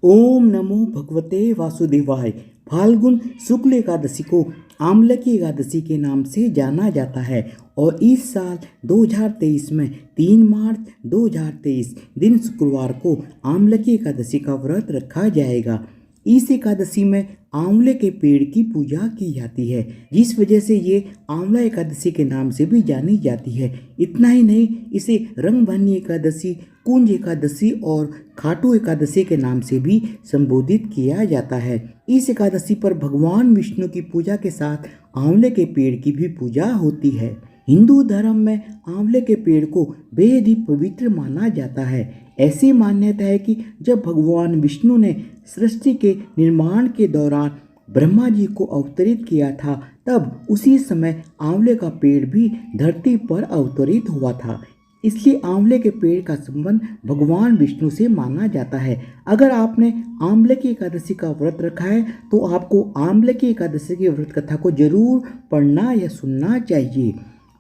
ओम नमो भगवते वासुदेवाय। फाल्गुन शुक्ल एकादशी को आमलकी एकादशी के नाम से जाना जाता है और इस साल 2023 में 3 मार्च 2023 दिन शुक्रवार को आमलकी एकादशी का व्रत रखा जाएगा। इस एकादशी में आंवले के पेड़ की पूजा की जाती है, जिस वजह से ये आंवला एकादशी के नाम से भी जानी जाती है। इतना ही नहीं, इसे रंगभरनी एकादशी, कुंज एकादशी और खाटू एकादशी के नाम से भी संबोधित किया जाता है। इस एकादशी पर भगवान विष्णु की पूजा के साथ आंवले के पेड़ की भी पूजा होती है। हिंदू धर्म में आंवले के पेड़ को बेहद ही पवित्र माना जाता है। ऐसी मान्यता है कि जब भगवान विष्णु ने सृष्टि के निर्माण के दौरान ब्रह्मा जी को अवतरित किया था, तब उसी समय आंवले का पेड़ भी धरती पर अवतरित हुआ था। इसलिए आंवले के पेड़ का संबंध भगवान विष्णु से माना जाता है। अगर आपने आंवले की एकादशी का व्रत रखा है तो आपको आंवले की एकादशी की व्रत कथा को जरूर पढ़ना या सुनना चाहिए।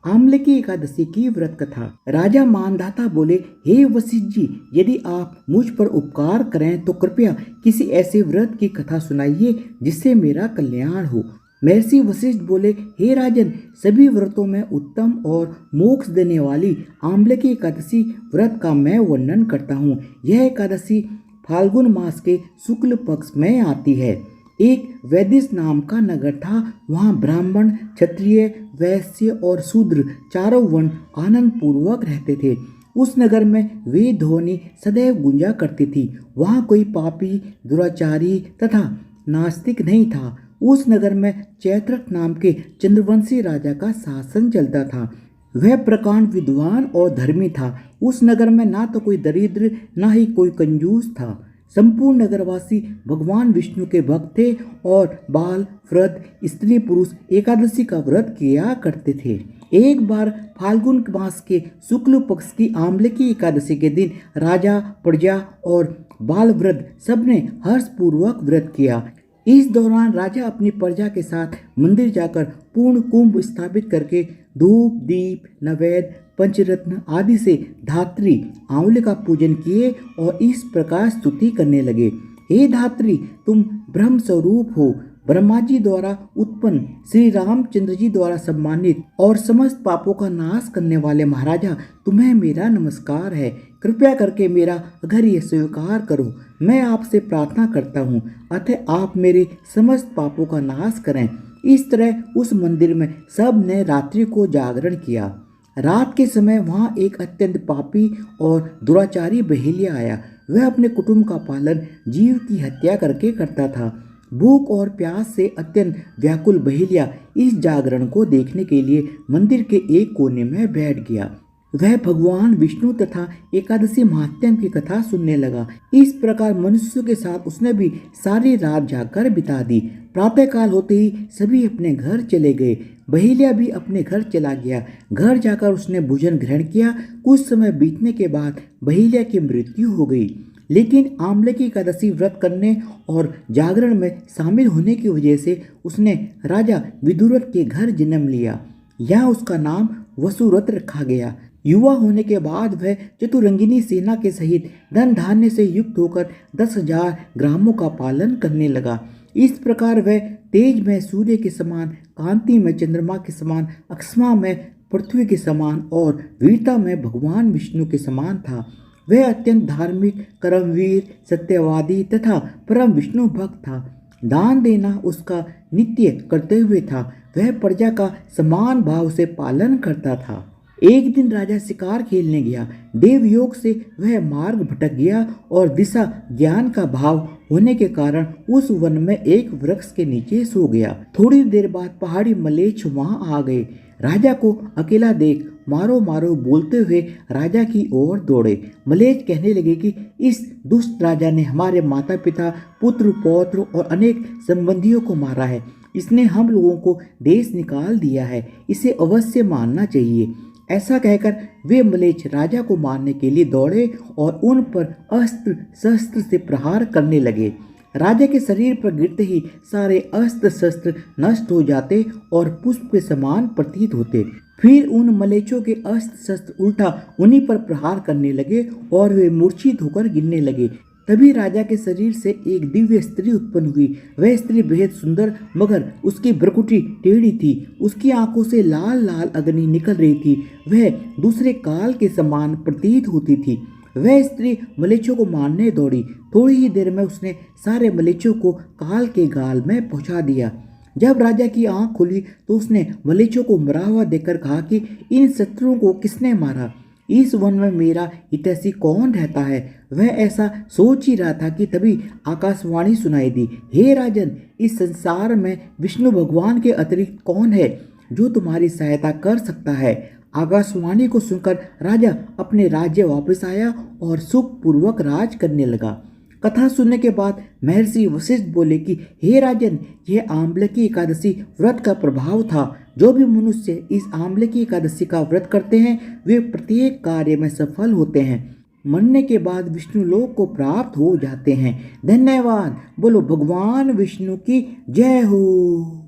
आंवले की एकादशी की व्रत कथा। राजा मानधाता बोले, हे वशिष्ठ जी, यदि आप मुझ पर उपकार करें तो कृपया किसी ऐसे व्रत की कथा सुनाइए जिससे मेरा कल्याण हो। महर्षि वशिष्ठ बोले, हे राजन, सभी व्रतों में उत्तम और मोक्ष देने वाली आंवले की एकादशी व्रत का मैं वर्णन करता हूँ। यह एकादशी फाल्गुन मास के शुक्ल पक्ष में आती है। एक वैदिश नाम का नगर था। वहाँ ब्राह्मण, क्षत्रिय, वैश्य और शूद्र चारों वर्ण आनंद पूर्वक रहते थे। उस नगर में वेद ध्वनि सदैव गूंजा करती थी। वहाँ कोई पापी, दुराचारी तथा नास्तिक नहीं था। उस नगर में चैत्रक नाम के चंद्रवंशी राजा का शासन चलता था। वह प्रकांड विद्वान और धर्मी था। उस नगर में ना तो कोई दरिद्र, ना ही कोई कंजूस था। संपूर्ण नगरवासी भगवान विष्णु के भक्त थे और बाल, वृद्ध, स्त्री, पुरुष एकादशी का व्रत किया करते थे। एक बार फाल्गुन मास के शुक्ल पक्ष की आंवले की एकादशी के दिन राजा, प्रजा और बाल, वृद्ध सबने हर्षपूर्वक व्रत किया। इस दौरान राजा अपनी प्रजा के साथ मंदिर जाकर पूर्ण कुंभ स्थापित करके धूप, दीप, नैवेद्य, पंचरत्न आदि से धात्री आंवले का पूजन किए और इस प्रकार स्तुति करने लगे। हे धात्री, तुम ब्रह्म स्वरूप हो, ब्रह्मा जी द्वारा उत्पन्न, श्री रामचंद्र जी द्वारा सम्मानित और समस्त पापों का नाश करने वाले महाराजा, तुम्हें मेरा नमस्कार है। कृपया करके मेरा अघर्य स्वीकार करो। मैं आपसे प्रार्थना करता हूँ, अतः आप मेरे समस्त पापों का नाश करें। इस तरह उस मंदिर में सब ने रात्रि को जागरण किया। रात के समय वहाँ एक अत्यंत पापी और दुराचारी बहेलिया आया। वह अपने कुटुंब का पालन जीव की हत्या करके करता था। भूख और प्यास से अत्यंत व्याकुल बहेलिया इस जागरण को देखने के लिए मंदिर के एक कोने में बैठ गया। वह भगवान विष्णु तथा एकादशी महात्म्य की कथा सुनने लगा। इस प्रकार मनुष्यों के साथ उसने भी सारी रात जागकर बिता दी। प्रातःकाल होते ही सभी अपने घर चले गए। बहेलिया भी अपने घर चला गया। घर जाकर उसने भोजन ग्रहण किया। कुछ समय बीतने के बाद बहेलिया की मृत्यु हो गई। लेकिन आंवले की एकादशी व्रत करने और जागरण में शामिल होने की वजह से उसने राजा विदुरथ के घर जन्म लिया। यहाँ उसका नाम वसुरथ रखा गया। युवा होने के बाद वह चतुरंगिनी सेना के सहित धन धान्य से युक्त होकर 10,000 ग्रामों का पालन करने लगा। इस प्रकार वह तेज में सूर्य के समान, कांति में चंद्रमा के समान, अक्षमा में पृथ्वी के समान और वीरता में भगवान विष्णु के समान था। वह अत्यंत धार्मिक, कर्मवीर, सत्यवादी तथा परम विष्णु भक्त था। दान देना उसका नित्य कर्तव्य था। वह प्रजा का समान भाव से पालन करता था। एक दिन राजा शिकार खेलने गया। देवयोग से वह मार्ग भटक गया और दिशा ज्ञान का भाव होने के कारण उस वन में एक वृक्ष के नीचे सो गया। थोड़ी देर बाद पहाड़ी मलेच्छ वहां आ गए। राजा को अकेला देख मारो मारो बोलते हुए राजा की ओर दौड़े। मलेच्छ कहने लगे कि इस दुष्ट राजा ने हमारे माता पिता, पुत्र, पौत्र और अनेक संबंधियों को मारा है। इसने हम लोगों को देश निकाल दिया है। इसे अवश्य मारना चाहिए। ऐसा कहकर वे मलेच्छ राजा को मारने के लिए दौड़े और उन पर अस्त्र शस्त्र से प्रहार करने लगे। राजा के शरीर पर गिरते ही सारे अस्त्र शस्त्र नष्ट हो जाते और पुष्प के समान प्रतीत होते। फिर उन मलेच्छों के अस्त्र शस्त्र उल्टा उन्हीं पर प्रहार करने लगे और वे मूर्छित होकर गिरने लगे। तभी राजा के शरीर से एक दिव्य स्त्री उत्पन्न हुई। वह स्त्री बेहद सुंदर, मगर उसकी भ्रुकुटी टेढ़ी थी। उसकी आंखों से लाल लाल अग्नि निकल रही थी। वह दूसरे काल के समान प्रतीत होती थी। वह स्त्री मलेच्छों को मारने दौड़ी। थोड़ी ही देर में उसने सारे मलेच्छों को काल के गाल में पहुंचा दिया। जब राजा की आंख खुली तो उसने मलेच्छों को मरा हुआ देखकर कहा कि इन शत्रुओं को किसने मारा? इस वन में मेरा हितैषी कौन रहता है? वह ऐसा सोच ही रहा था कि तभी आकाशवाणी सुनाई दी, हे राजन, इस संसार में विष्णु भगवान के अतिरिक्त कौन है जो तुम्हारी सहायता कर सकता है? आकाशवाणी को सुनकर राजा अपने राज्य वापस आया और सुखपूर्वक राज करने लगा। कथा सुनने के बाद महर्षि वशिष्ठ बोले कि हे राजन, यह आम्लकी एकादशी व्रत का प्रभाव था। जो भी मनुष्य इस आम्लकी एकादशी का व्रत करते हैं वे प्रत्येक कार्य में सफल होते हैं, मरने के बाद विष्णु लोक को प्राप्त हो जाते हैं। धन्यवाद। बोलो भगवान विष्णु की जय हो।